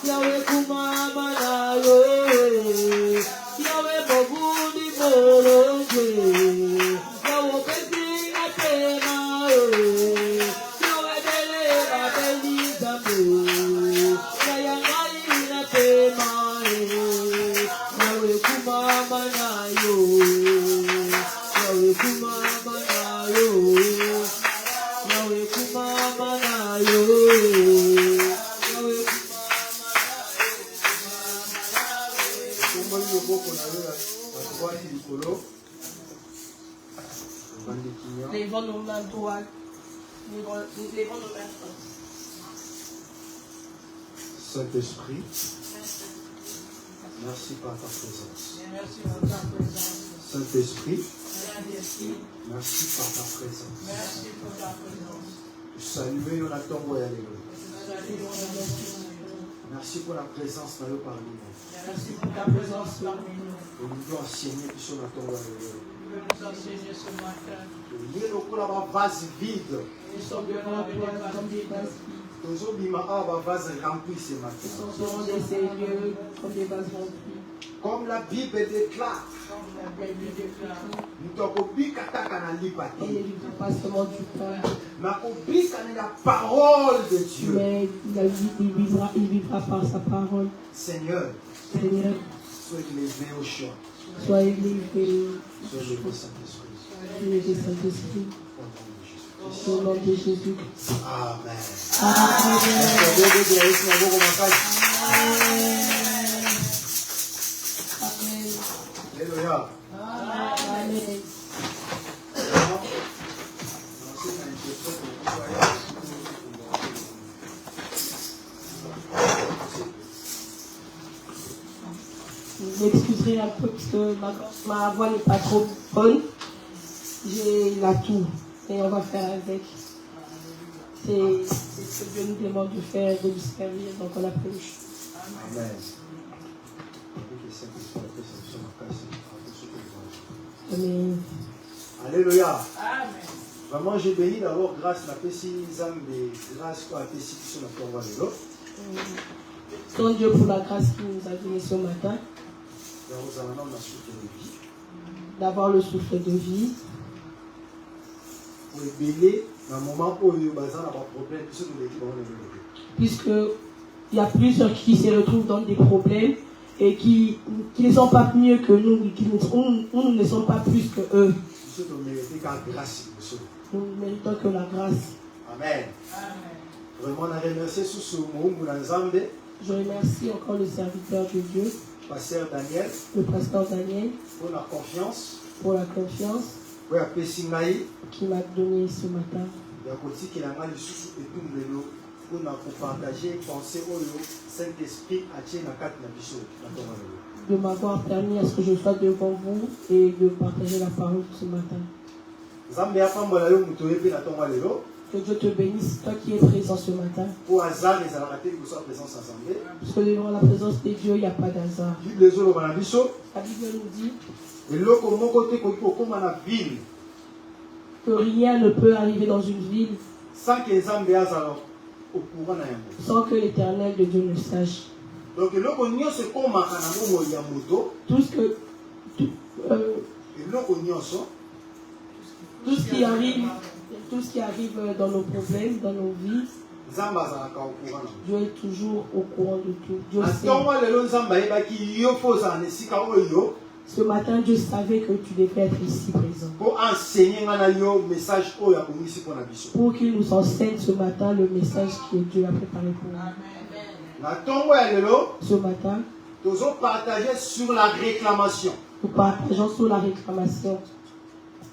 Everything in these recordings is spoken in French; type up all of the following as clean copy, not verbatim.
Yahweh, Kumama, Yahweh. Yahweh Bogudi Boroje, Yahweh Pesina Pena, Yahweh Dele Babeli Zambo, Yayangaina Pena, Yahweh Kumama Nayo, Yahweh Kumama Nayo, Yahweh Kumama Nayo, Yahweh Levons nos mains droites. Levons nos mains droites. Saint-Esprit, merci par ta présence. Merci pour ta présence. Saint-Esprit, Saint-Esprit, merci par ta présence. merci pour ta présence. Saluez Jonathan Boyalelo. Salut, on remercie. Merci pour la présence de parmi nous. Merci pour ta présence parmi nous. Et nous devons enseigner sur Jonathan Boyalelo. Tu veux nous enseigner ce matin. Il y a une vase vide. Nous sommes devant comme des vases vides. Nous avons une vase remplie ce matin. Nous sommes des seigneurs comme des vases remplis. Comme la Bible déclare. Comme la Bible déclare. Nous devons On ne vivra pas seulement du pain. la parole de Dieu. Mais il vivra par sa parole. Seigneur, Seigneur, sois élevé au choix. sois élevé. Sois élevé Saint-Esprit. Élevé Saint-Esprit. Au nom de Jésus. Amen. Amen. Alléluia. Amen. Vous m'excuserez un peu parce que ma voix n'est pas trop bonne. J'ai la toux et on va faire avec. C'est ce que Dieu nous demande de faire, de lui servir, donc on a fait le choix. Amen. Amen. Alléluia. Amen. Vraiment, j'ai béni d'abord grâce à la grâce à la sur la tombe de l'eau. Sans Dieu pour la grâce qu'il nous a donnée ce matin, d'avoir le souffle de vie. Puisqu'il y a plusieurs qui se retrouvent dans des problèmes et qui ne sont pas mieux que nous, nous ne sommes pas plus que eux. Nous méritons que la grâce. Amen. Vraiment, on a remercié sous ce je remercie encore le serviteur de Dieu, pasteur Daniel, le pasteur Daniel, pour la confiance, qui m'a donné ce matin. De m'avoir permis à ce que je sois devant vous et de partager la parole ce matin. Que Dieu te bénisse, toi qui es présent ce matin. Parce que devant la présence de Dieu, il n'y a pas d'hasard. La Bible nous dit que rien ne peut arriver dans une ville sans que l'Éternel de Dieu ne sache. Donc, tout ce qui arrive dans nos problèmes, dans nos vies, Dieu est toujours au courant de tout. Dieu sait. Ce matin, Dieu savait que tu devais être ici présent. Pour qu'il nous enseigne ce matin le message que Dieu a préparé pour nous. Ce matin, nous partageons sur la réclamation. Nous partageons sur la réclamation.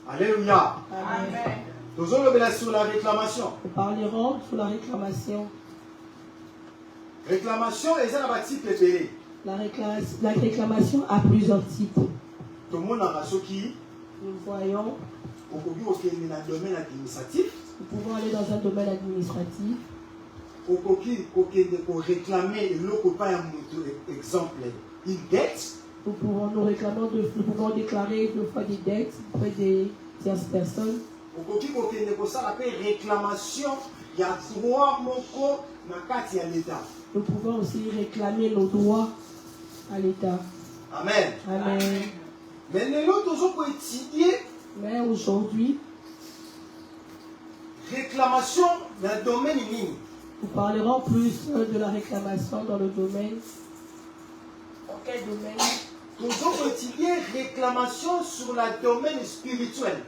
Alléluia. Amen. Nous parlerons sur la réclamation. Nous parlerons sur la réclamation. Réclamation est un type de la réclamation a plusieurs types. Tout le monde a nous voyons. Nous pouvons aller dans un domaine administratif. Pour réclamer exemple une dette. Nous pouvons déclarer deux fois des dettes auprès des tierces personnes. Réclamation, il y a droit nous pouvons aussi réclamer nos droits à l'État. Amen. Amen. Mais l'autre jour pour étudier. Mais aujourd'hui, réclamation dans le domaine ligne. Nous parlerons plus de la réclamation dans le domaine. Dans quel domaine? Nous allons étudier réclamation sur le domaine spirituel.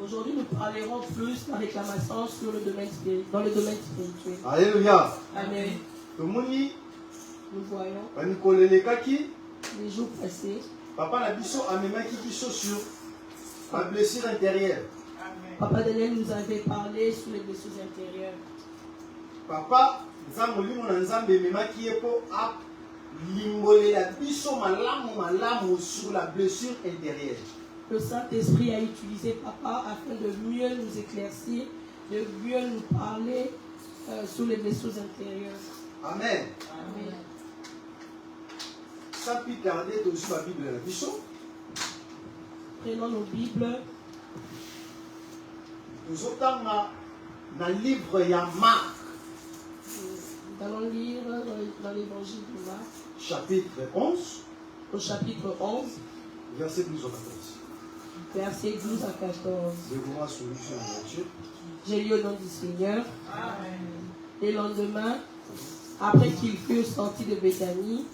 Aujourd'hui, nous parlerons plus de la réclamation sur le domaine dans le domaine spirituel. Alléluia. Amen. Nous voyons les jours passés. Papa Nabiso a même qui sur la blessure intérieure. Papa Daniel nous avait parlé sur les blessures intérieures. Papa, Nzamoli Nzambe mema qui est pour limboler la biso malamu sur la blessure intérieure. Le Saint-Esprit a utilisé Papa afin de mieux nous éclaircir, de mieux nous parler sur les blessures intérieures. Amen. Amen. Ça peut garder aussi la Bible la biso. Prenons nos Bibles. Nous sommes dans le livre Marc. Nous allons lire dans l'évangile de Marc. Chapitre 11. Au chapitre 11. Verset 12 à 14. Versets 12 à 14. J'ai lu au nom du Seigneur. Amen. Le lendemain, après qu'ils furent sortis de Béthanie,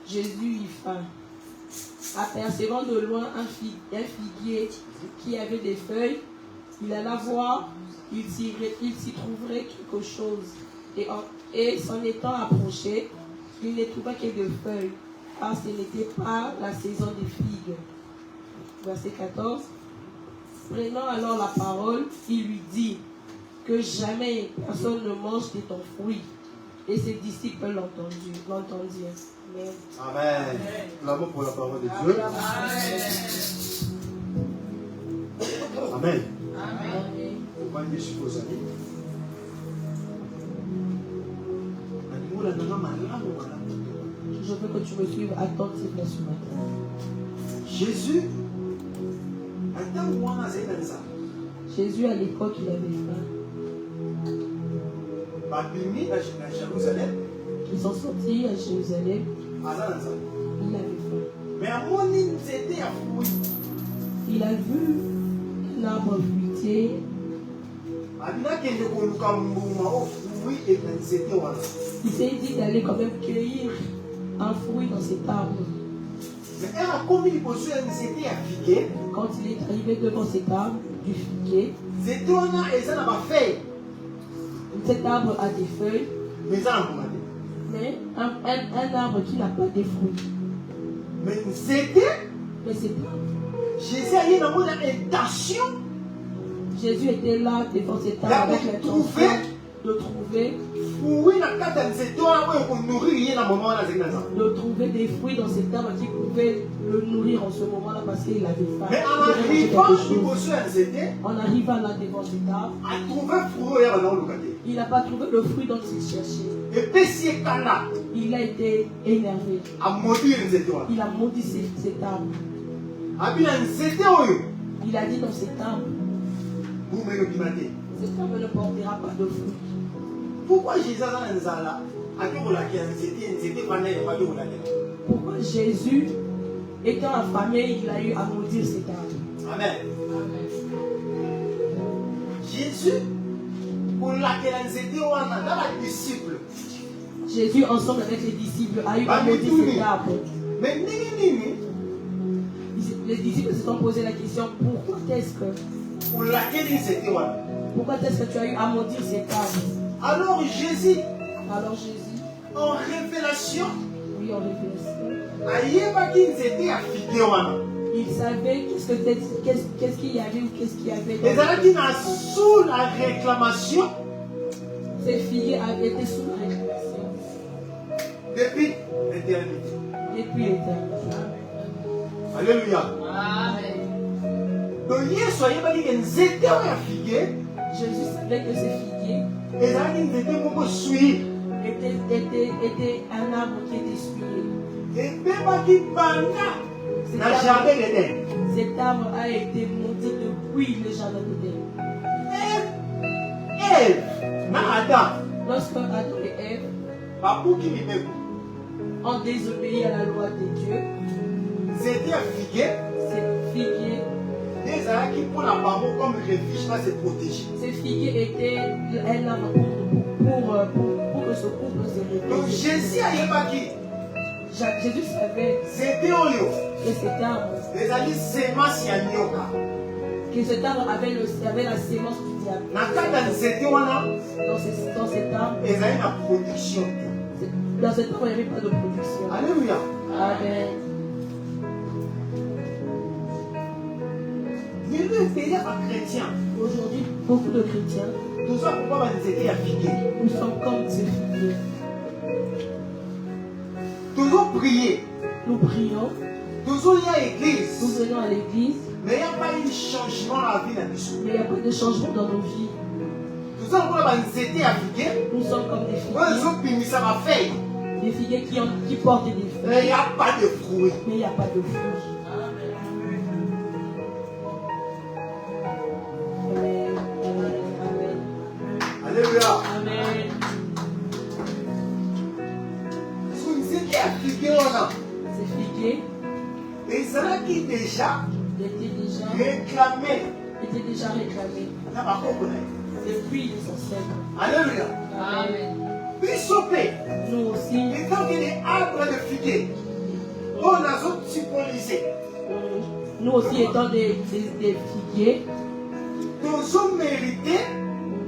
Jésus y faim. Apercevant de loin un figuier qui avait des feuilles, il alla voir, il s'y trouverait quelque chose. Et s'en étant approché, il ne trouva que des feuilles, car ce n'était pas la saison des figues. Verset 14. Prenant alors la parole, il lui dit que jamais personne ne mange de ton fruit. Et ses disciples l'entendirent. Amen. Amen. L'amour pour la parole de Dieu. Amen. Amen. Je veux que tu me suives attentivement ce matin. Jésus, à l'époque, il avait faim. Ils sont sortis à Jérusalem. Il avait faim. Il a vu un arbre fruitier. Il s'est dit d'aller quand même cueillir un fruit dans cet arbre. Quand il est arrivé devant cet arbre du figuier, cet arbre a des feuilles, mais un arbre qui n'a pas de fruits. Mais cet arbre, Jésus était là devant cet arbre avec l'intention de trouver des fruits dans cet arbre qui pouvaient le nourrir en ce moment-là parce qu'il avait faim. Mais en arrivant là devant cet arbre, il n'a pas trouvé le fruit dont il cherchait. Il a été énervé. Il a maudit cet arbre. Il a dit dans cet arbre, cet arbre ne portera pas de fruits. Pourquoi Jésus étant affamé, il a eu à maudire cet arbre? Amen. Jésus, pour laquelle les disciples. Jésus, ensemble avec les disciples, a eu à maudire cet arbre. Mais les disciples se sont posé la question, pourquoi est-ce que tu as eu à maudire cet arbre? Alors Jésus, en révélation, oui, en révélation, il savait qu'est-ce qu'il y avait ou qu'est-ce qu'il y avait. Sous la réclamation, ces filles étaient sous la réclamation depuis l'éternité. Alléluia. Amen. Donc, Jésus savait que ces figuiers était un arbre qui était souillé. Cet arbre a été monté depuis le jardin d'Éden. Lorsque Adam et Ève ont désobéi à la loi de Dieu, figuier. Ces figuiers, Des arabes qui pour la banque comme refuge va se protéger. ces figuiers étaient un arbre pour que ce couple se Donc repose. Jésus a évacué. Jésus savait C'était au lieu. que cet arbre, Les amis sémence ya nyoka. que cet arbre avait la sémence du diable. Nakata nzete wana Dans cet arbre, ezali na protection. dans cet arbre, il n'y avait pas de production. Alléluia. Amen. Nous pays à chrétiens. Aujourd'hui, beaucoup de chrétiens, Tout ça pourquoi va nzete à figuer. nous sommes comme ces figuiers. Toujours prier. Nous prions, Toujours y a nous église. venons à l'église, Mais il n'y a pas eu de changement dans la vie de Bissou. mais il n'y a pas de changement dans nos vies. Tout ça pourquoi va nzete à figuer. Nous sommes comme des Moi, figuiers, ils ont fini ça va faire. des figuiers qui portent des fruits, Mais il n'y a pas de fruits. mais il n'y a pas de fruits. Amen. Amen. Alléluia. Amen. Vous nzete à figuer wana. Ces figuiers ezalaki déjà étaient déjà réclamés na bakoko na ye. depuis les ancêtres. Alléluia. Amen. Biso mpe Nous aussi, etangi ni arbre de figuier oyo nazosymbolize nous aussi étant des figuiers, tozomérite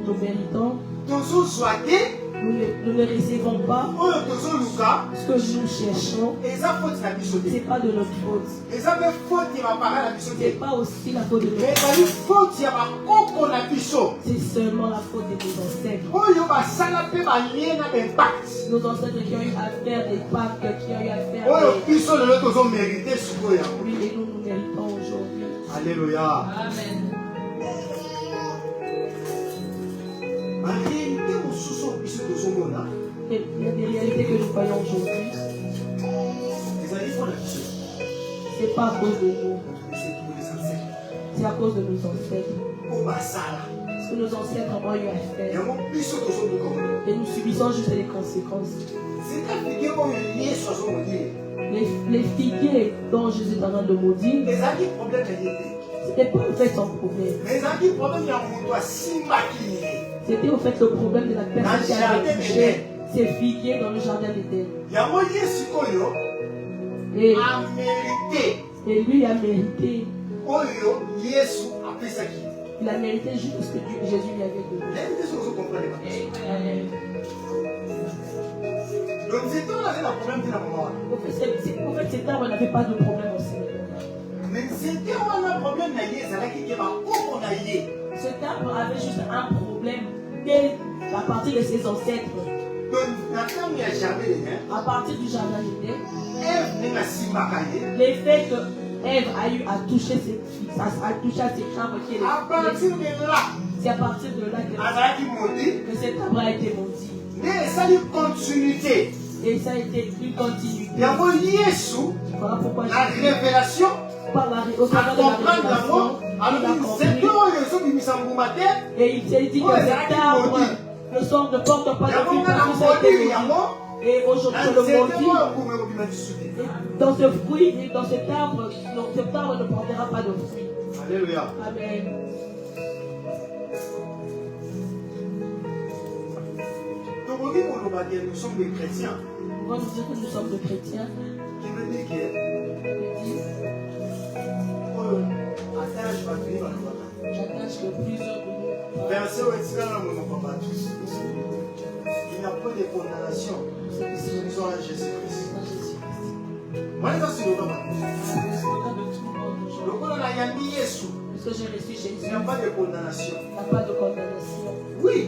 nous méritons, tozozwa te nous ne recevons pas oyo tozoluka ce que nous cherchons. eza foti na biso Ce n'est te pas de notre faute. eza mpe foti ya bapara na biso Ce n'est te pas aussi la faute de me nos ezali foti ya bakoko na biso c'est seulement la faute de nos ancêtres. oyo basala mpe balie na baimpact Nos ancêtres qui ont eu à faire des pactes, qui ont eu à faire oyo des... biso lelo tozomérite sikoyo yango. Oui, et nous méritons aujourd'hui. Alléluia. Amen. baréalité mosusu oyo biso tozomona Et il y a des réalités que nous voyons aujourd'hui. ezali mpo na biso Ce n'est pas à cause de nous, c'est pour les ancêtres c'est à cause de nos ancêtres. oyo basala Ce que nos ancêtres ont eu à faire. yango biso tozoluka Et nous subissons juste les conséquences. zekafike oyo yesu azomodire Les figuiers dont Jésus est en train de maudire, ezalaki problème na ye te c'était pas en fait son problème. mais ezalaki problème ya moto asimbaki ye C'était au fait le problème de la personne qui avait touché ses figuiers dans le jardin d'Éden. yango ye sikoyo Et amérite lui a mérité. oyo yesu apesaki Il a mérité juste ce que Jésus lui avait donné. nayebi te soki ozokomprendre Amen. donc nzete oyo azali na problème te na mama wana Au fait, cet arbre n'avait pas de problème aussi. mais nzete wana problème na ye ezalaki ke bakoko na ye Cet arbre avait juste un problème dès à partir de ses ancêtres. donc na ntango ya jardin À partir du jardin d'Éden, eve ndenge asimbaka ye l'effet que Ève a eu à toucher à toucher à cet arbre qui est à partir de là c'est à partir de là azalaki modi que cet arbre a été maudit. nde esali continuité Et ça a été une continuité. yango yesu Voilà pourquoi la révélation par au travers de la akomprendre yango révélation, il a alobi nzete compris. oyo ezobimisa mbuma te Et il s'est dit que cet arbre ne porte pas de yango fruit nga na parce que ça a été modili maudit. yango Et aujourd'hui, na je le nzete maudis. oyo mbuma ekobima lisusu te Dans ce fruit et dans cet arbre ne portera pas de fruit. alléluia Amen. tokoki koloba te nous sommes des chrétiens On va nous dire que nous sommes des chrétiens. qui veut dire que oyo atage bato ye balobaka J'attache que plusieurs de nous. verset oyo etikala na monoko ya bato il n'y a pas de condamnation ils ont en Jésus-Christ wana eza siloka bato lokola nayambi yesu Parce que j'ai reçu Jésus, il n'y a pas de condamnation il n'y a pas de condamnation. oui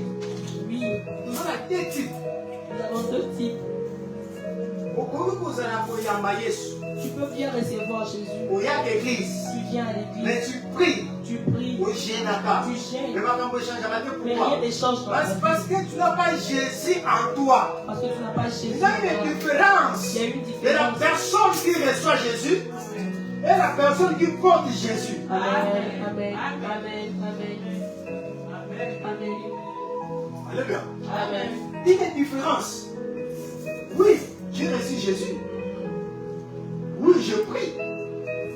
Oui, toza na te type nous avons deux types. okoki kozala koyamba yesu Tu peux bien recevoir Jésus. oyaka église Tu viens à mais l'église, tu pries tu pries, ogenaka tu gênes, mais makambo echangeaka te mais pourquoi rien ne change dans ta vie. parce que tu n'as pas Jésus en toi Parce que tu n'as pas Jésus. il y a une différence Il y a une de la différence. personne qui reçoit Jésus et la personne qui porte Jésus. Amen, amen, amen, amen. Amen. Alléluia. Amen. Il y a une différence. Oui, j'ai reçu Jésus. Oui, je prie.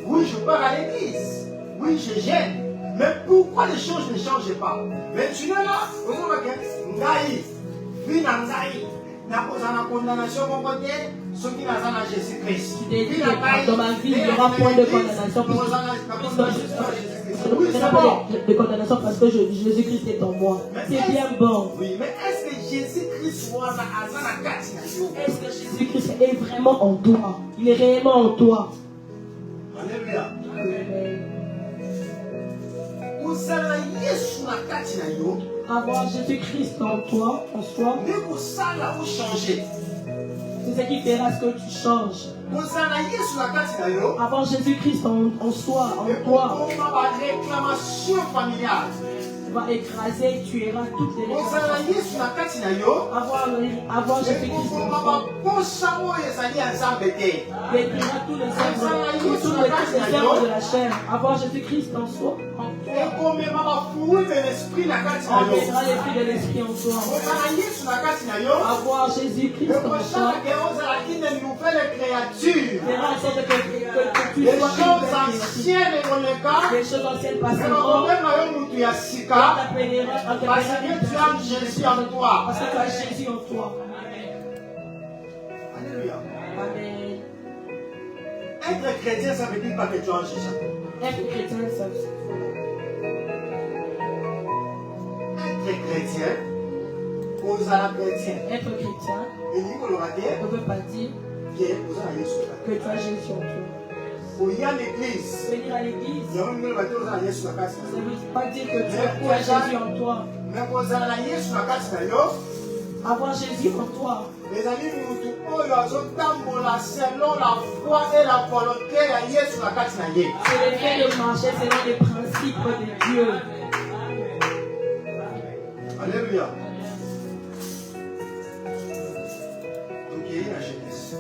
Oui, je pars à l'église. Oui, je gêne. Mais pourquoi les choses ne changent pas? Mais tu es là, vous avez Ngaï, Vinangaï, n'a pas de condamnation mon côté, ce qui n'a pas Jésus-Christ. Dans ma vie, il n'y aura point de condamnation. Oui, c'est bon. De condamnation parce que Jésus-Christ est en moi. C'est bien bon. Oui, mais est-ce que Jésus-Christ est-ce que Jésus-Christ est vraiment en toi? Il est réellement en toi. Alléluia. Avoir Jésus-Christ en toi, en soi, c'est ce qui fera ce que tu changes. Avoir Jésus-Christ en soi, en toi, va écraser, tuera toutes les réclamations. Avoir Jésus-Christ en toi, détruira tous les œuvres de la chair. Avoir Jésus-Christ en soi, on mettra l'esprit de l'esprit en toi. Avoir Jésus-Christ en toi, fera en sorte que tu sois les choses anciennes passeront. Parce que tu as Jésus en toi. Parce que tu as Jésus en toi. Alléluia. Amen. Être chrétien, ça veut dire pas que tu as Jésus. Être chrétien, ça veut dire. Être chrétien, osala chrétien. Être chrétien ne veut pas dire que tu as Jésus en toi. Venir à l'église. Venir à l'église, Ça ça ne veut pas dire que tu as Jésus en toi. Avoir Jésus en toi. Les amis, nous selon la foi et la volonté de Jésus. C'est le fait de marcher selon les principes de Dieu. Alléluia. Donc, il y a la Genèse.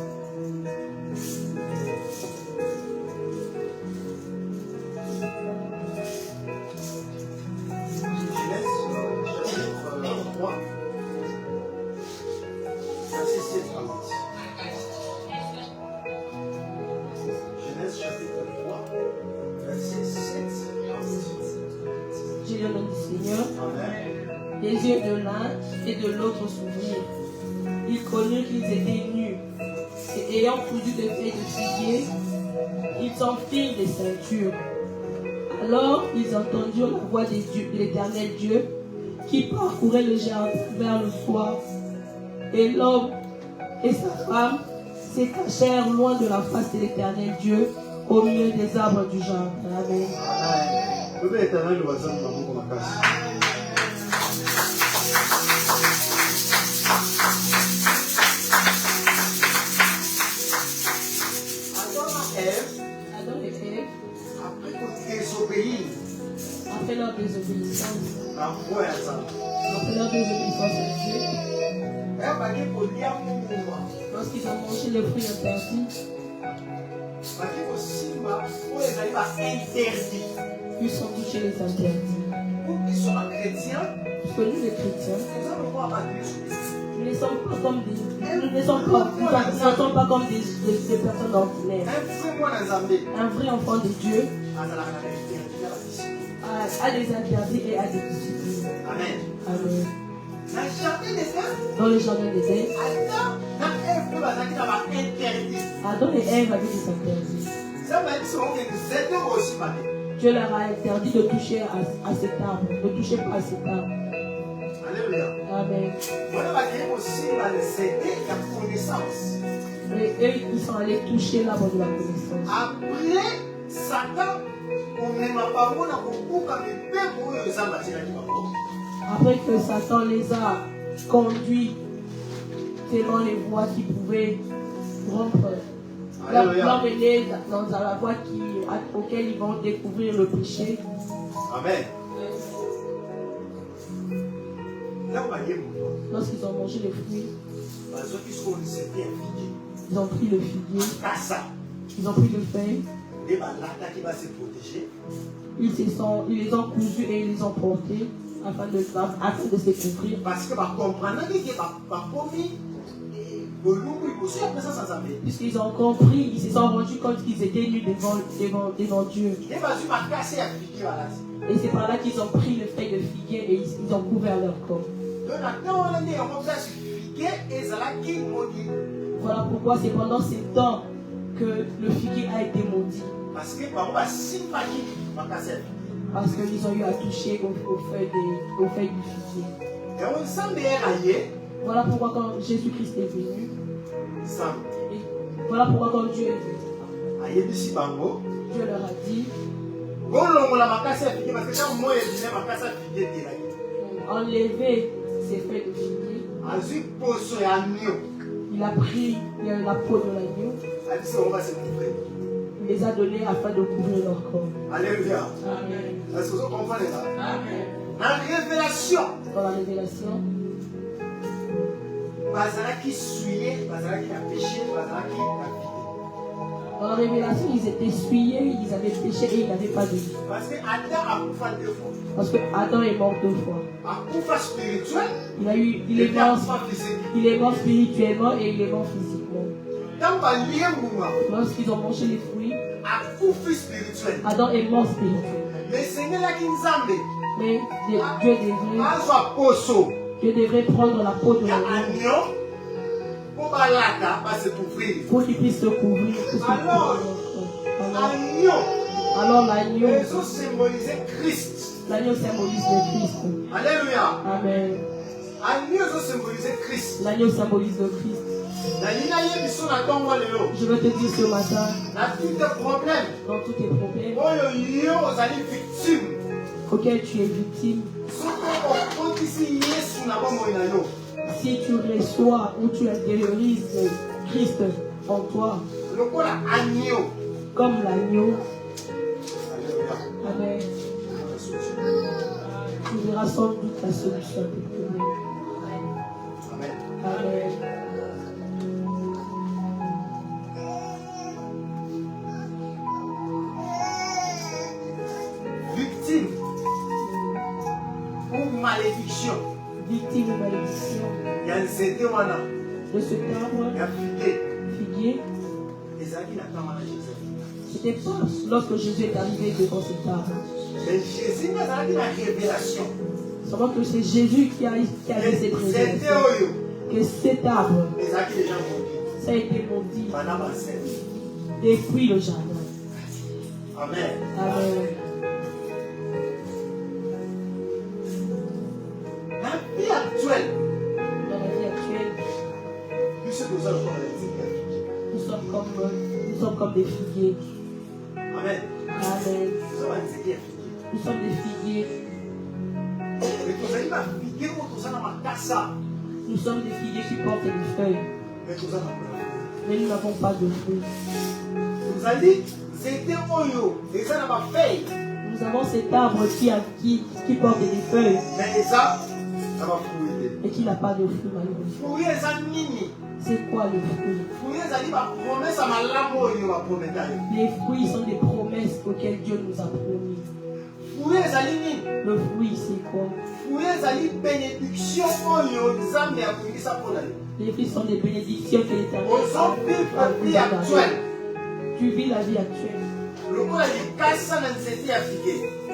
J'ai le nom du Seigneur. Les yeux de l'un et de l'autre s'ouvrirent. Ils connurent qu'ils étaient nus. Et ayant cousu de feuilles de figuier, ils s'en firent des ceintures. Alors ils entendirent la voix de l'Éternel Dieu qui parcourait le jardin vers le soir. Et l'homme et sa femme se cachèrent loin de la face de l'Éternel Dieu au milieu des arbres du jardin. Amen. Adam et Ève, après leur désobéissance, à Dieu, lorsqu'ils ont mangé le fruit interdit, ils sont touchés les interdits. Parce que nous les chrétiens, nous ne sommes pas comme des personnes ordinaires. Un vrai enfant de Dieu a des interdits et a des disciplines. Amen. Amen. Dans le jardin d'Éden, Adam et Ève avaient des interdits. Dieu leur a interdit de toucher à cet arbre. Ne touchez pas à cet arbre. Alléluia. Amen. Et eux, ils sont allés toucher l'arbre de la connaissance. Après, Satan, après que Satan les a conduits selon les voies qui pouvaient rompre, l'emmener dans la voie auquel ils vont découvrir le péché. Amen. Lorsqu'ils ont mangé les fruits, ils ont pris le figuier, ils ont pris le feuille, ils les ont cousus et ils les ont portés afin de se couvrir. Parce que comprendre que Puisqu'ils ont compris, ils se sont rendus compte qu'ils étaient nus devant Dieu. Et c'est par là qu'ils ont pris le feuille de figuier et ils ont couvert leur corps. Voilà pourquoi c'est pendant ces temps que le figuier a été maudit. Parce qu'ils ont eu à toucher aux feuilles du figuier. Voilà pourquoi quand Jésus-Christ est venu, voilà pourquoi quand Dieu est venu, Dieu leur a dit enlever ces feuilles de figuier. Il a pris la peau de l'agneau. Il les a donnés afin de couvrir leur corps. Alléluia. Amen. Est-ce que vous comprenez ça? Amen. Dans la révélation, dans la révélation, dans la révélation, ils étaient souillés, ils avaient péché et ils n'avaient pas de vie. Parce que Adam que Adam est mort 2 fois. Il est mort spirituellement et il est mort physiquement. Lorsqu'ils ont mangé les fruits, Adam est mort spirituellement. Mais Dieu devrait prendre la peau de l'agneau pour qu'il puisse se couvrir. Alors l'agneau symbolise le Christ. Alléluia. Amen. L'agneau symbolise le Christ. Je veux te dire ce matin, dans tous tes problèmes auxquels tu es victime, si tu reçois ou tu intériorises Christ en toi, comme l'agneau, amen, tu verras sans doute la solution à tes problèmes. Amen. Victime ou malédiction. Victime ou malédiction. Il y a un CD de ce arbre. Il y a figuier. C'était pas lorsque Jésus est arrivé devant cet arbre. Mais Jésus n'a pas la révélation. Seulement que c'est Jésus qui a eu cette révélation. Que cet arbre, ça a été maudit depuis le jardin. Amen. Amen. La vie actuelle, dans la vie actuelle, nous sommes comme des figuiers. Amen. Amen. Nous sommes des figuiers. Nous sommes des figuiers qui portent des feuilles. Mais nous n'avons pas de fruits. Nous avons cet arbre qui porte des feuilles. Et qui n'a pas de fruits malheureusement. C'est quoi le fruit? Les fruits sont des promesses auxquelles Dieu nous a promis. Le fruit, c'est quoi? Les fruits sont des bénédictions que l'Éternel a données. Tu vis la vie actuelle.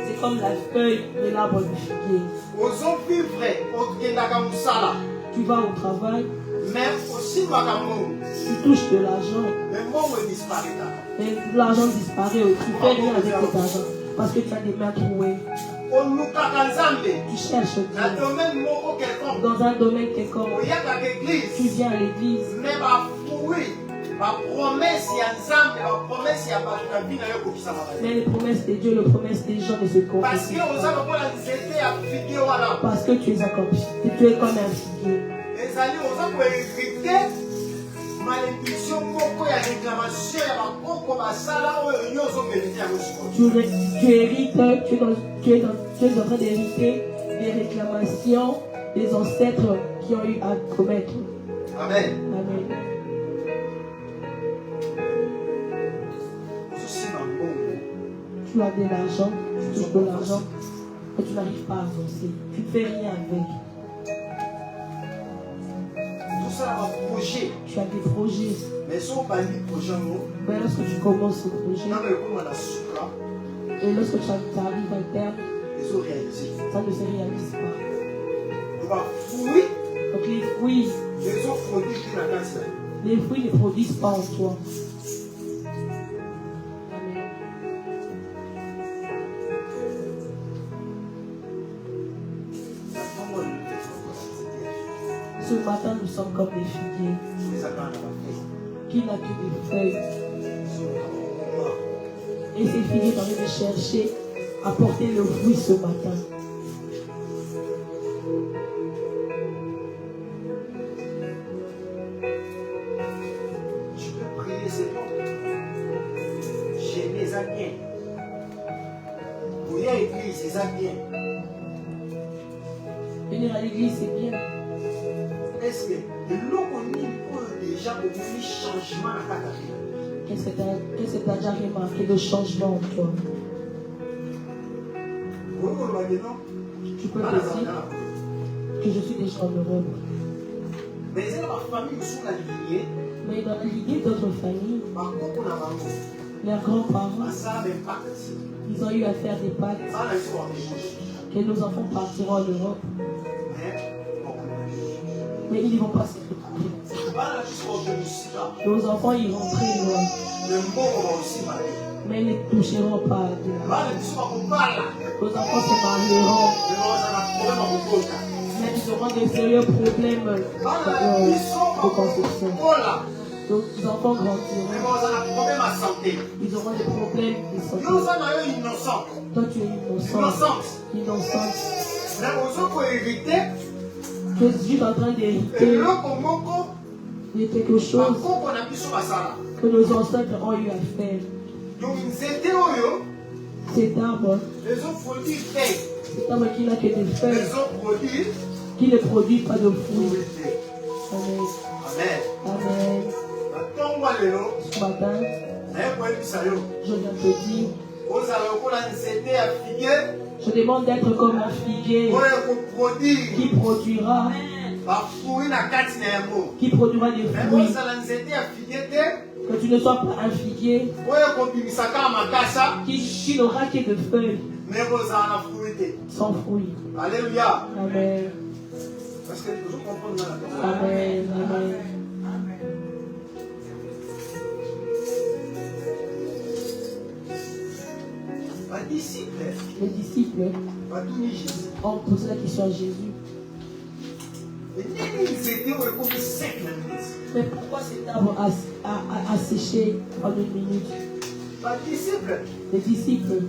C'est comme la feuille de l'arbre du figuier. Tu vas au travail. Tu touches de l'argent. Et l'argent disparaît. Tu ne fais rien avec cet argent. Parce que tu as des mains trouées. Tu cherches Dieu. Dans un domaine quelconque. Tu viens à l'église. Mais les promesses de Dieu, les promesses des gens ne se concrétisent pas. Parce que tu es accompli. Tu es comme un figuier. Tu hérites, tu es en train d'hériter des réclamations des ancêtres qui ont eu à commettre. Amen. Amen. Tu as de l'argent, tu touches de l'argent, et tu n'arrives pas à avancer. Tu ne fais rien avec. Tu as des projets. Mais lorsque tu commences ce projet, et lorsque tu arrives à terme, ça ne se réalise pas. Donc les fruits ne produisent pas en toi. Ce matin, nous sommes comme des figuiers qui n'a que des feuilles. Et ces figuiers sont en train de chercher à porter le fruit ce matin. Je peux prier ces portes. J'ai les amis. Vous voyez à l'église, c'est ça bien. Venir à l'église, c'est bien. Est-ce que l'on déjà au changement à ta vie? Qu'est-ce que tu as déjà remarqué de changement en toi? Tu peux te dire que je suis déjà en Europe. Mais dans la lignée d'autres familles, leurs grands-parents, ils ont eu à faire des pactes que nos enfants partiront en Europe. Mais ils ne vont pas se retrouver. Nos enfants iront très loin. Mais ils ne toucheront pas à Dieu. Nos enfants se marieront. Mais ils auront des sérieux problèmes de conception. Nos enfants grandiront. Ils auront des problèmes de santé. Toi, tu es innocente. Tu es juste en train d'hériter de quelque chose que nos ancêtres ont eu à faire. Cet arbre qui n'a que des feuilles, qui ne produit pas de fruits. Amen. Ce matin, je viens te dire, je demande d'être comme un figuier qui produira des fruits. Que tu ne sois pas un figuier qui n'aura que de feuilles sans fruits. Alléluia. Amen. Parce que je comprends dans la parole. Amen. Amen. Les disciples ont posé la question à Jésus. Mais pourquoi cet arbre a séché en 1 minute? Les disciples,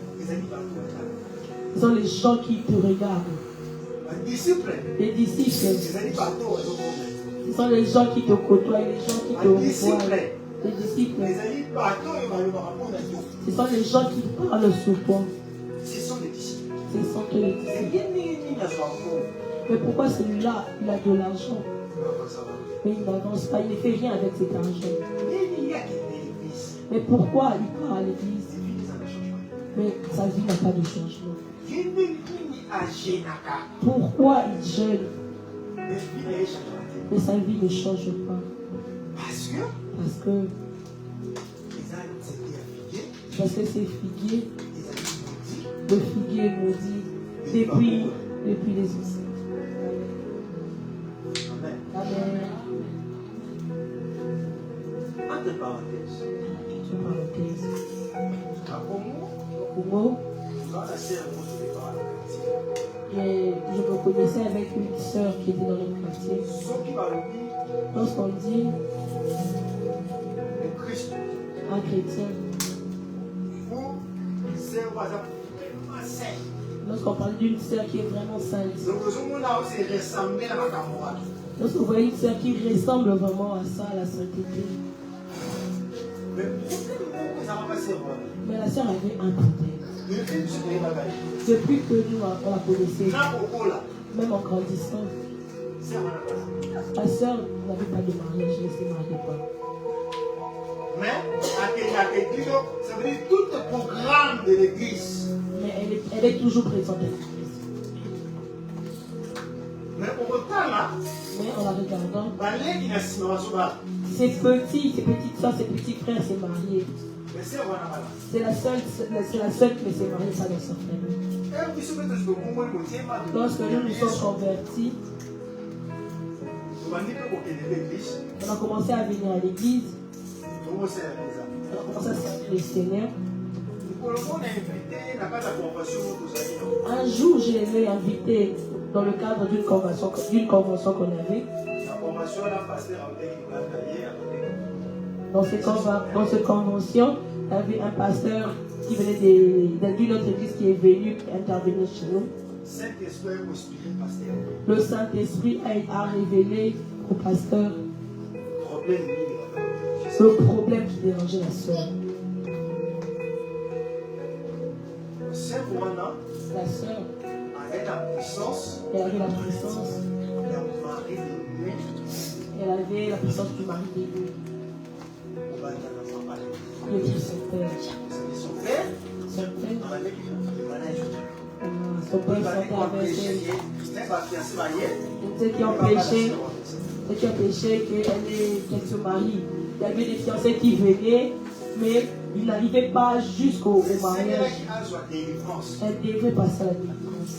ils sont les gens qui te regardent. Les disciples, ce sont les gens qui te côtoient, les gens qui te voient. Les disciples, ce sont les gens qui parlent sur toi. Ce sont les disciples. Ce sont les disciples. Mais pourquoi celui-là, il a de l'argent? Mais il n'avance pas, il ne fait rien avec cet argent. Mais pourquoi il part à l'église? Mais sa vie n'a pas de changement. Pourquoi il jeûne? Mais sa vie ne change pas. Parce que c'est figuier. Le figuier maudit depuis les usines. Amen. Entre parenthèses. Congo. Et je me connaissais avec une sœur qui était dans le quartier. Lorsqu'on dit un chrétien, lorsqu'on parle d'une sœur qui est vraiment sainte, lorsque vous voyez une sœur qui ressemble vraiment à ça, à la sainteté, mais la sœur avait un problème. Depuis que nous on la connaissait, même en grandissant, la sœur n'avait pas de mariage, elle ne se mariait pas. Mais ça veut dire tout le programme de l'église. Mais elle est toujours présente à l'église. Mais autant là, mais en la regardant, baleki na nsima bazoba ses petites soeurs, ses petits frères s'est mariés. ese wana bala C'est la seule qui s'est mariée pas dans sa famille. biso mpe tozikokongoli motema Lorsque nous nous sommes convertis, tobandi mpe kokende mpe eglise on a commencé à venir à l'église, tokosala eza on a commencé à servir le Seigneur. likolo mpo na invité na kati ya convention mo tozali na Un jour, je l'ai invité dans le cadre d'une convention qu'on avait. na convention wana paster aoteki libanda ye akoteki Dans cette convention, il y avait un pasteur qui venait d'une autre église qui est venu intervenir chez nous. Saint-Esprit inspiré pasteur Le Saint-Esprit a révélé au pasteur problème nini le problème qui dérangeait la sœur. sœur wana La sœur, ayai na puissance elle avait la puissance. ya mari de nuit Elle avait la puissance du mari de Dieu. kobanda na papa Il était son père. ezali son père Son père, abaleki manage son père sortait avec elle. mais bafiancé baye Ceux qui ont péché, qu'elle se marie. Il y avait des fiancés qui venaient, mais ils n'arrivaient pas jusqu'au mariage. esengelaki azwa délivrance Elle devait passer à la délivrance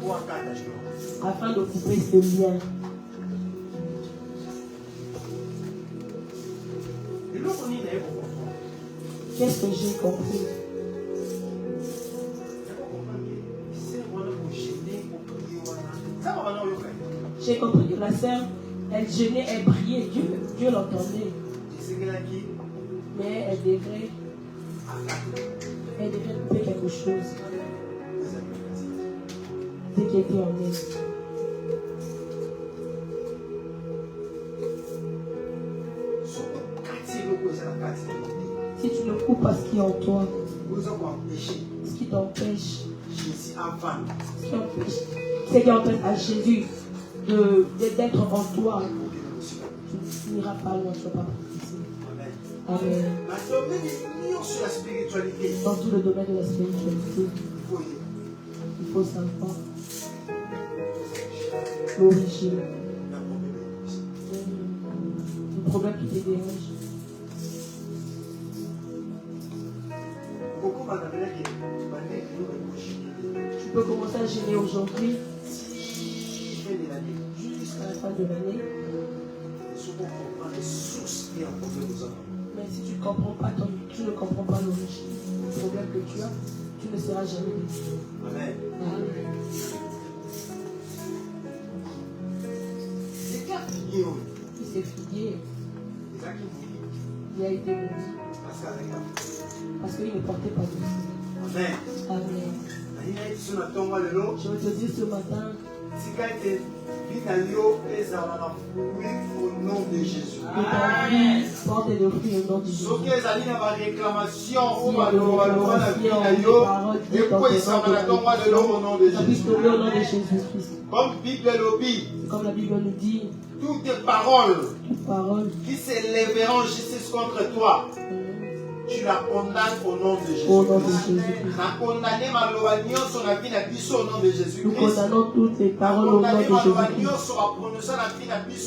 po akata jino afin de couper ce lien. eloko nini naye kokomprendre Qu'est-ce que j'ai compris? J'ai compris que la sœur, elle gênait, elle priait, Dieu l'entendait. Mais elle devrait couper quelque chose. Ce qui était en elle. Si tu ne coupes pas ce qui est en toi, ce qui t'empêche, ce qui empêche à Jésus d'être en toi, tu n'iras pas loin, tu ne vas pas progresser. Amen. Dans tout le domaine de la spiritualité, il faut savoir l'origine du problème qui te dérange. Tu peux commencer à gêner aujourd'hui jusqu'à la fin de l'année. Mais si tu ne comprends pas l'origine du problème que tu as, tu ne seras jamais délivré. Amen. Amen. Il s'est figué, il a été maudit parce qu'il ne portait pas de fruit. Amen. Amen. Je veux te dire ce matin, au nom de Jésus. que ta vie porte des fruits au nom de Jésus. Soki ezali na baréclamation Il y oyo a des balobaloba na vie na yo ekoyisama na ntongo ya lelo au nom de ça puisse Jésus. tomber au nom de Jésus-Christ. Comme Bible elobi, Comme la Bible nous dit, toutes paroles toute parole, qui s'élèveront en justice contre toi, tu la condamnes au nom de au nom de Jésus-Christ. Jésus-Christ. Na condamné maloba nyonso na vie na biso au nom de Nous Jésus-Christ. condamnons toutes les paroles au nom de Jésus-Christ.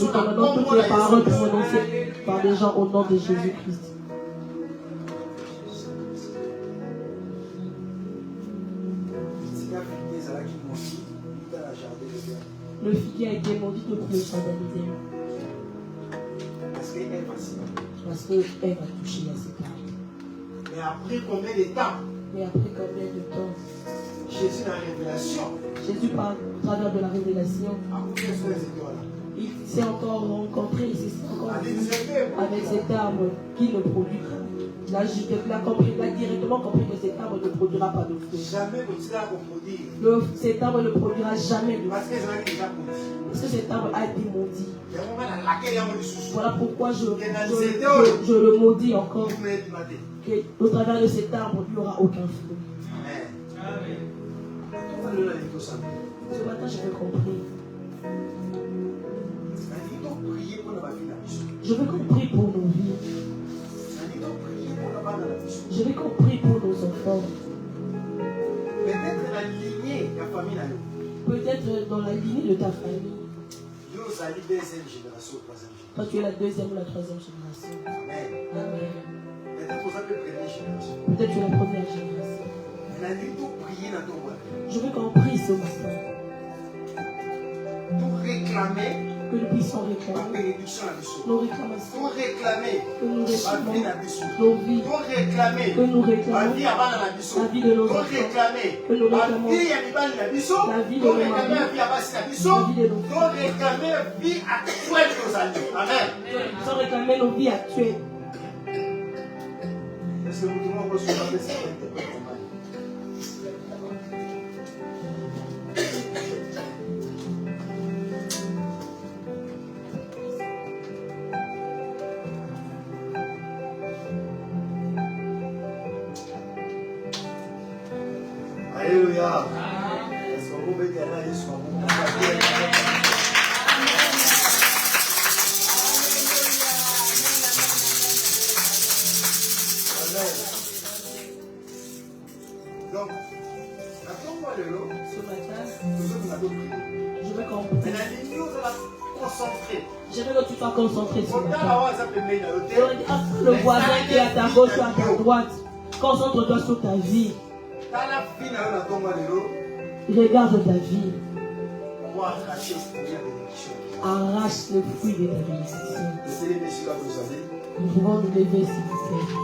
Nous condamnons toutes les paroles prononcées par des gens au nom de Jésus-Christ. Le figuier a été maudit depuis le jardin d'Éden. Parce qu'elle va toucher à ses parents. Mais après combien de temps Mais après combien de temps Jésus dans la révélation Jésus, par travers de la révélation, il s'est encore rencontré, il s'est encore vu avec cet arbre qui ne produit pas. Il a directement compris que cet arbre ne produira pas de fruits. Jamais produire. Cet arbre ne produira jamais de fruits. Parce que déjà produit. Parce que cet arbre a été maudit. Il y a un moment dans laquelle il y a un moment. Voilà pourquoi je le maudis encore. Qu'au travers de cet arbre, il n'y aura aucun fruit. Amen. Ce matin, j'ai compris. Je veux qu'on prie pour nos vies. Je veux qu'on prie pour nos enfants. Peut-être dans la lignée de ta famille. Peut-être dans la lignée de ta famille. Toi, tu es la deuxième ou la troisième génération. Amen. Amen. Peut-être que vous êtes la première génération. Peut-être tu es la première génération. Je veux qu'on prie ce matin. Pour réclamer que nous puissions la réclamer bénédiction à nos réclamations, pour réclamer que nous la vie réclamons à Bissou, nos vies, pour réclamer que nous la réclamons vie avant la Bissou, la vie de nos pour enfants, réclamer que nous la réclamons vie à Mibali la Bissou, la vie de pour nos réclamer la maris, vie à Bassi la Bissou, la vie de nos pour réclamer la vie actuelle de nos amis. Amen. Nous allons réclamer nos vies actuelles. Est-ce que vous devez reçu la paix certaine de votre travail? Alléluia. Est-ce que vous mettez là Jésus? Donc, attends-moi le lot. Ce matin, Je je veux qu'on Mais la ligne, on va concentrer. je veux que tu sois concentré ce On va matin. avoir ça peut mettre Le voisin qui est à ta gauche ou à ta droite, concentre-toi sur ta vie. Dans la fin, on a tombé le lot. Regarde ta vie. On va arracher cette première bénédiction. Arrache le fruit de ta bénédiction. C'est les messieurs là que vous savez. Nous pouvons nous lever s'il vous plaît.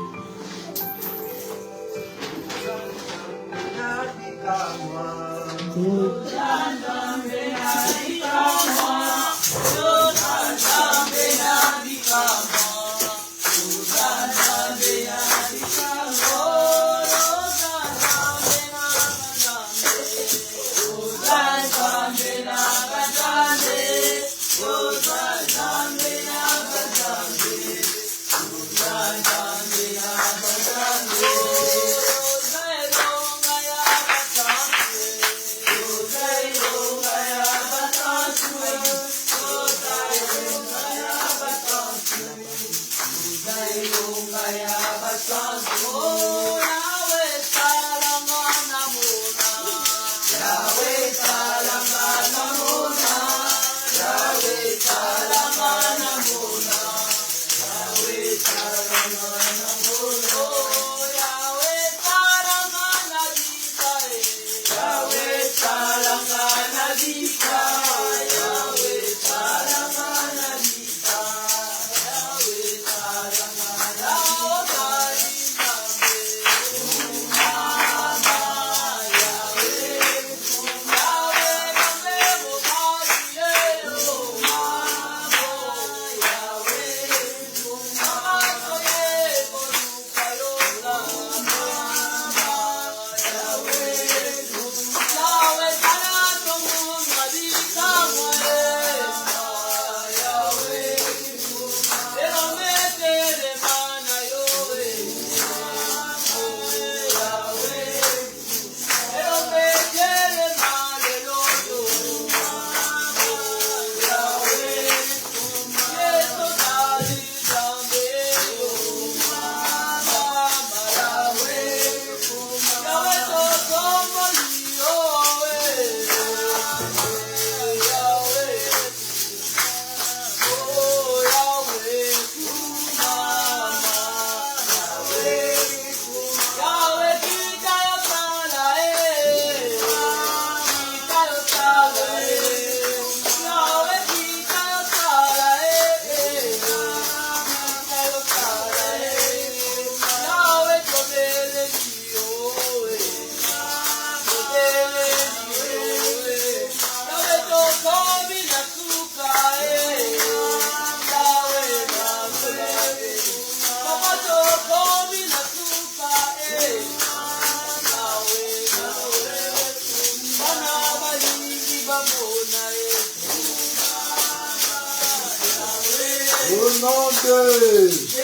Au nom de Jésus.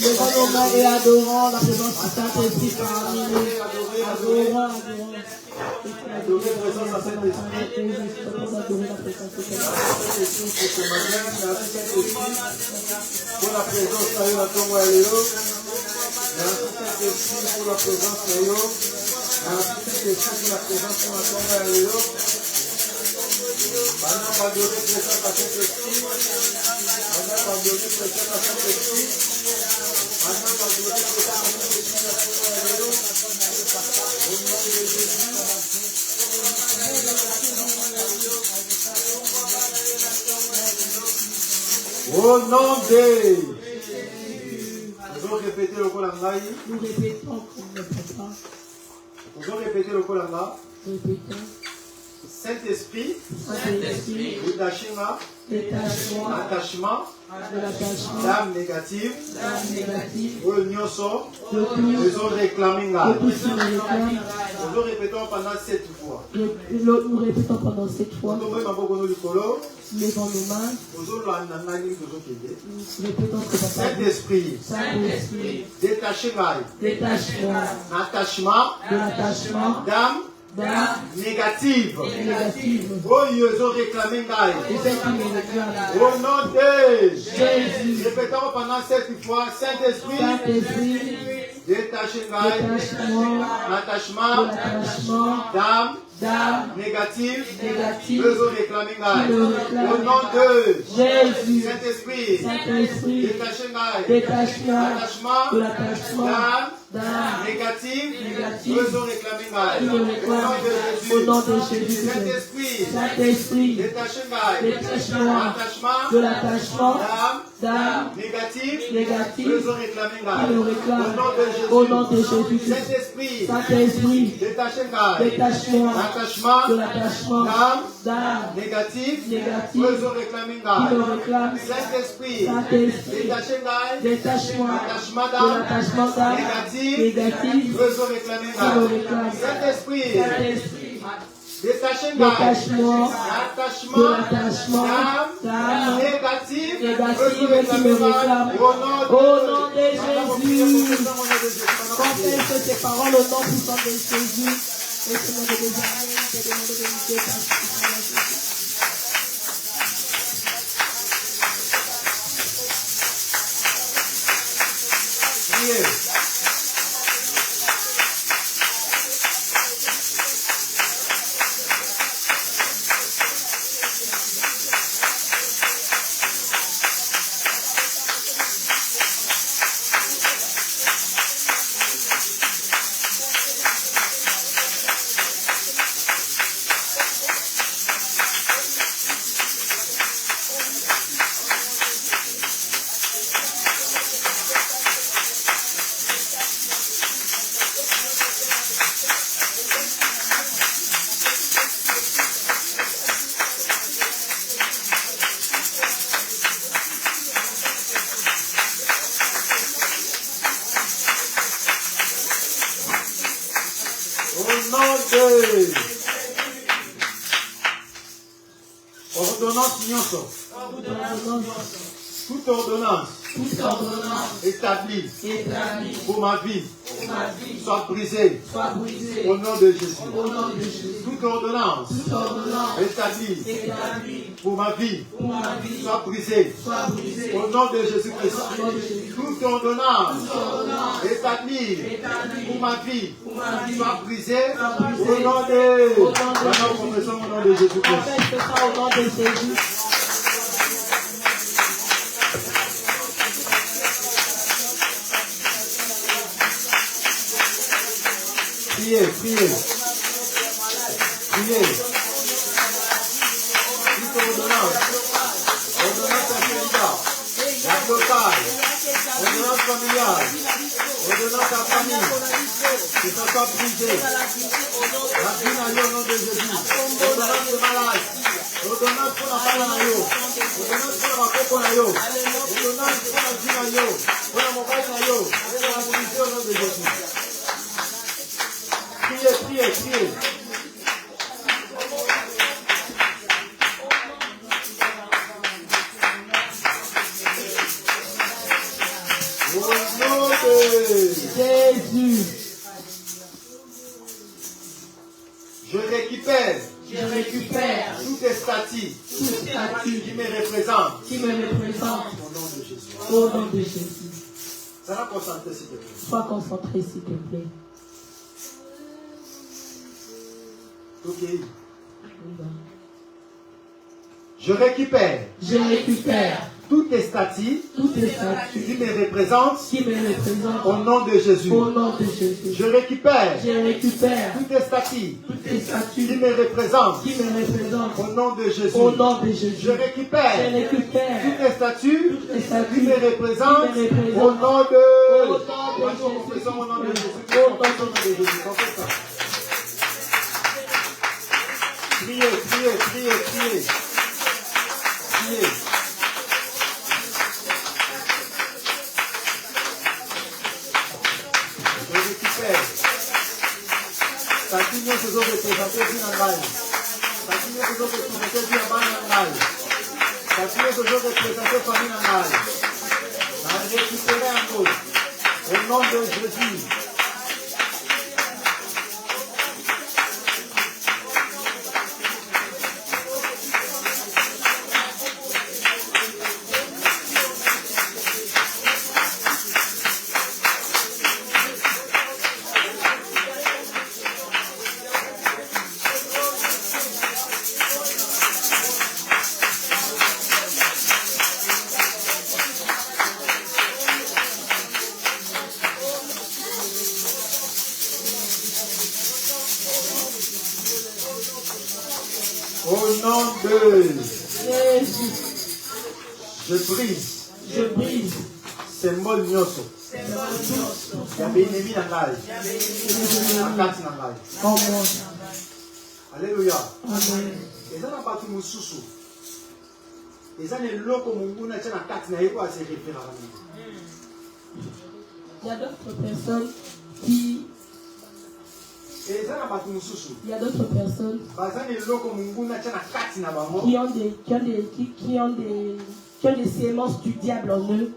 Levons nos mains et adorons la présence du Saint-Esprit parmi nous. Adorons. Adorez la présence à Saint-Esprit. Pour la présence à Léo, pour la présence à Au nom de... Nous allons répéter le Kolangaï. Nous répétons comme le papa. Nous allons répéter le Kolanga. Répétons. Saint-Esprit. Saint-Esprit. Détachement. Détachement. Attachement. De l'attachement. D'âme négative. L'âme négative. Réunion sort. De tout. Nous allons réclamer. De tout ce qui me réclame. Nous répétons pendant 7 fois. Nous répétons pendant 7 fois. Nous répétons Levons nos mains. Nous répétons ce que papa dit. Saint-Esprit. Saint-Esprit. Détachement. Détachement. Attachement. De l'attachement. D'âme D'âme négative. négative. Oh, ils ont réclamé. Et celle qui me réclame. Au nom de Jésus. Répétons pendant 7 fois. Saint-Esprit. Saint-Esprit. Détachement. Détachement. De Attachement. l'attachement. D'âme D'âme négative. négative. Ils ont réclamé. Qui me réclame. Au nom de Jésus. Saint-Esprit. Saint-Esprit. Détachement. Détachement. Attachement. De l'attachement. D'âme D'âme négative. négative. Ils ont réclamé. Qui me réclame. Au nom de Jésus. Saint-Esprit. Saint-Esprit. Détachement. Détachement. Attachement. De l'attachement. D'âme D'âme négative. négative. Ils ont réclamé. Qui me réclame. Au Au nom nom de de Jésus. Jésus. Saint-Esprit. Saint-Esprit. Détachement. Détachement. Attachement. De l'attachement. D'âme D'âme négative. négative. Ils ont réclamé. Qui me réclame. Saint-Esprit. Saint-Esprit. Détachement. Détachement. Attachement De d'âme l'attachement d'âme négative. négative. Ils ont réclamé. Qui me réclame. Saint-Esprit. Saint-Esprit. Détachement. Détachement. De Attachement. l'attachement d'âme Négative. négative qui me réclame. Au nom de Jésus. Confesse ces paroles au nom puissant de Jésus. Et ce nom de Jésus. Te demande de nous détacher. Priez. Ordonnance nyonso. Toute ordonnance établie pour ma vie soit brisée au nom de Jésus. Toute ordonnance établie pour ma vie soit brisée au nom de Jésus-Christ. Toute ordonnance établie pour ma vie soit brisée au nom de... Maintenant, confessons au nom de Jésus-Christ. Priez, priez. Priez. Toute ordonnance. Ordonnance intelligente. La locale. Ordonnance familiale. Ordonnance à famille. Que ça soit brisé. La vie n'a au nom de Jésus. Ordonnance de malade. Ordonnance pour la femme na yo. Ordonnance pour la coco na yo. Ordonnance pour la vie na yo. Pour la mobile na yo. Et la brisée au nom de Jésus. Priez, priez, priez. Au nom de Jésus. Je récupère Tout tous les statuts qui me représentent au nom de Jésus. Au nom de Jésus. Ça va concentrer s'il te plaît. Sois concentré s'il te plaît. Ok. Je récupère toutes les statues qui me représentent au nom de Jésus. Je récupère toutes les statues qui me représentent au nom de Jésus. Je récupère toutes les statues qui me représentent au nom de Jésus. Priez. Je récupère. Statues nous faisons représenter du Nangaï. Statues nous faisons représenter du Nangaï. Statues nous faisons représenter famille Nangaï. On a récupéré un mot. Au nom de Jésus. Au nom de Jésus, je brise ces mots nyonso. Il y a des ennemis dans la vie. Alléluia. Et ça n'a pas tout mon sous-sous. Et ça n'est pas comme mon n'a pas carte n'a pas se référer à lui. Il y a d'autres personnes qui Et ça n'a pas tout mon sous-sous. Il y a d'autres personnes qui ont des sémences du diable en eux.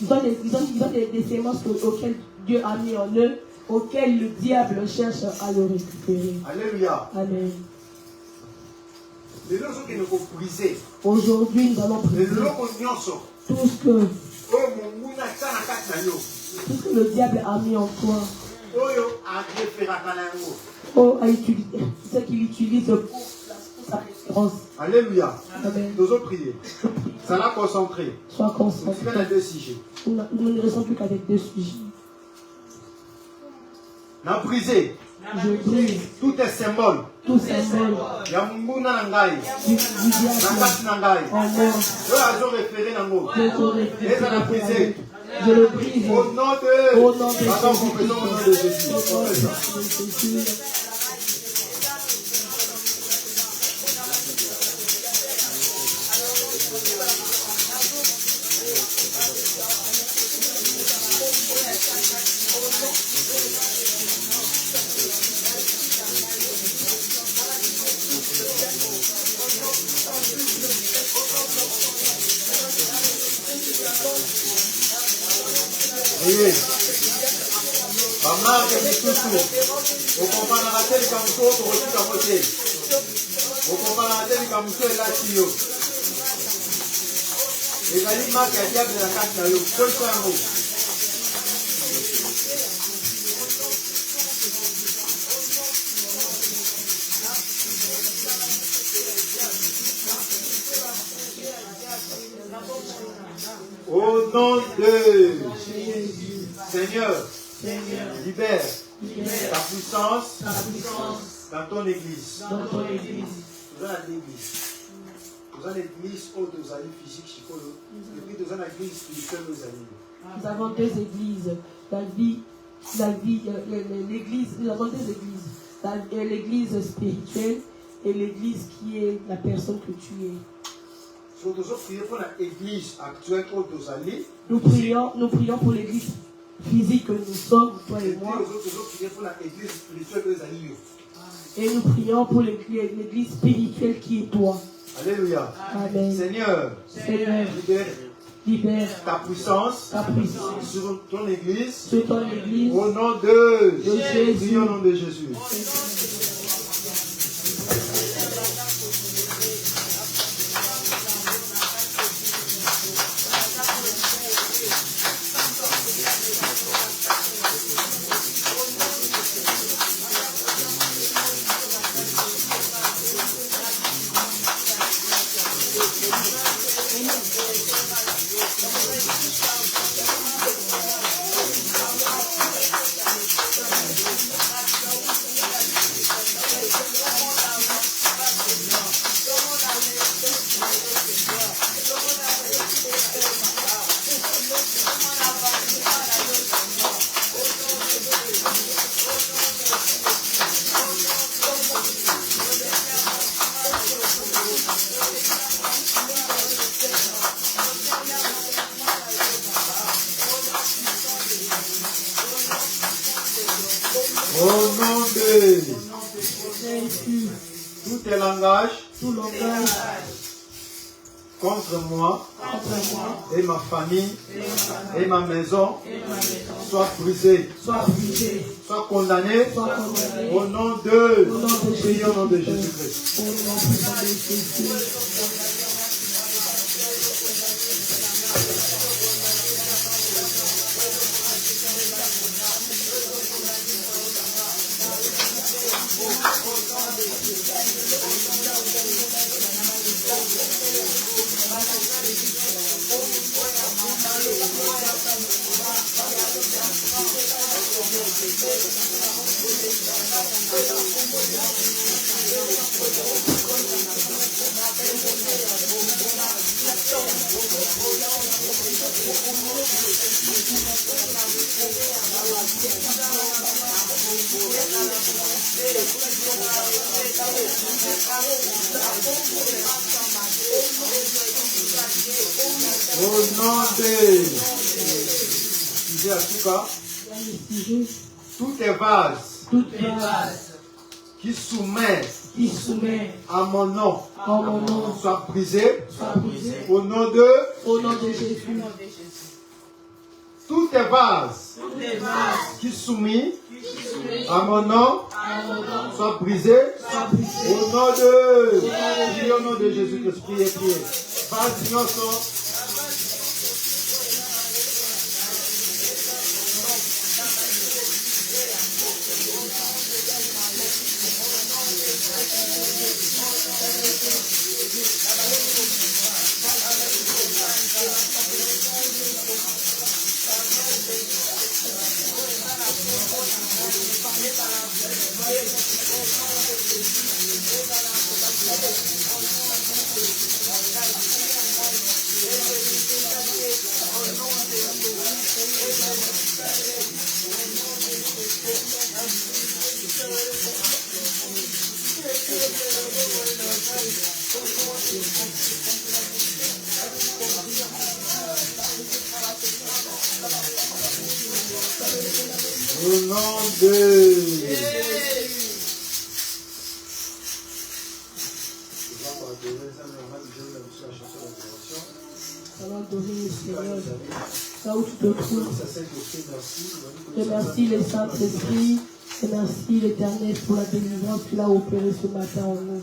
Ils ont des sémences auxquelles Dieu a mis en eux, auxquelles le diable cherche à le récupérer. Alléluia. Amen. Aujourd'hui, nous allons prier tout ce que le diable a mis en toi. Ce qu'il utilise pour sa référence. Alléluia. Amen. Nous allons prier. Ça l'a concentré. Sois concentré. Nous ne restons plus qu'avec deux sujets. N'a brisé. Je brise tout est symbole. Tout symbole. Yamunguna nangai. Nakati nangai. Je référé nango. Et ça l'a brisé. Je le brise. Au nom de Jésus. Oui. Maman, que tout. Au combat dans la tête, comme ça, pour aussi camoter. Au combat dans la tête, comme ça, et là, tio. Et la ligne marque, il y a de la carte, il y a tout ça en haut. Au nom de Jésus, Seigneur, libère ta puissance dans ton église. Nous avons l'église. Nous avons l'église aux alliés physiques, et puis nous avons l'église spirituelle aux alliés. Nous avons deux églises. L'église, nous avons deux églises. L'église spirituelle et l'église qui est la personne que tu es. Nous prions pour l'église physique que nous sommes, toi et moi. Et nous prions pour l'église spirituelle qui est toi. Alléluia. Amen. Seigneur, libère ta puissance sur ton église. Au nom de Jésus. Au nom de Jésus. Tout est langage contre moi et ma famille et ma maison soit brisé, soit condamné au nom de Jésus-Christ. Au nom de toutes les vases qui soumettent à mon nom soient brisés au nom de Jésus. Toutes les vases qui soumettent à mon nom soient brisés au nom de Jésus-Christ. Priez. Vas-y, au nom de... Alors, donner Seigneur, là où tu te trouves. Remercie le Saint-Esprit. Remercie l'Éternel pour la délivrance qu'il a opérée ce matin en nous.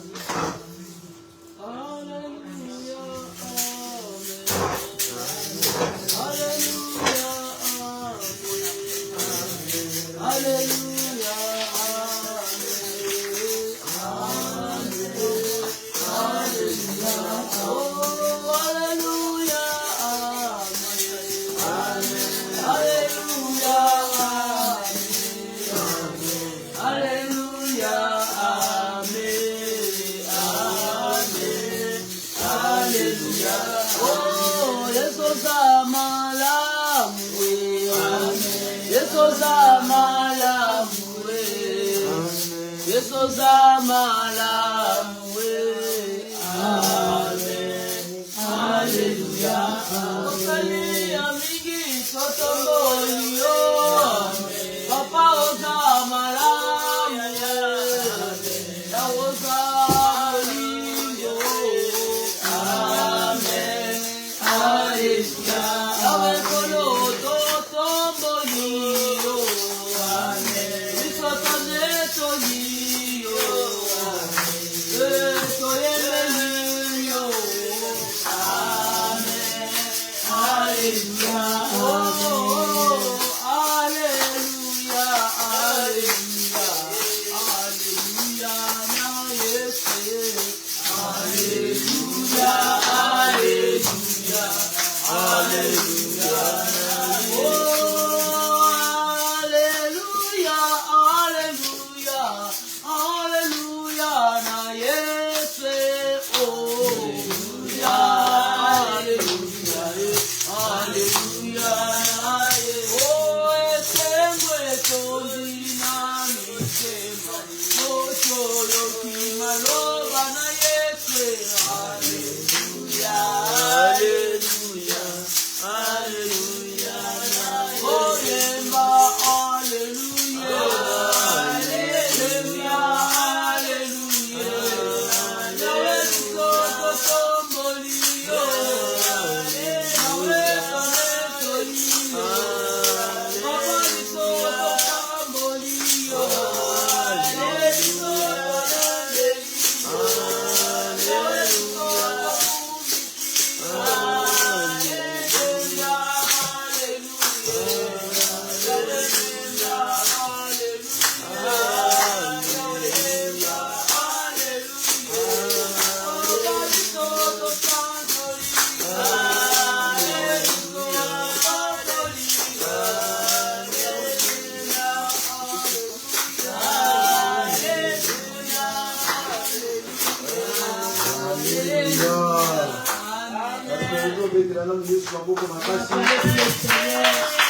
Acclamez le Seigneur.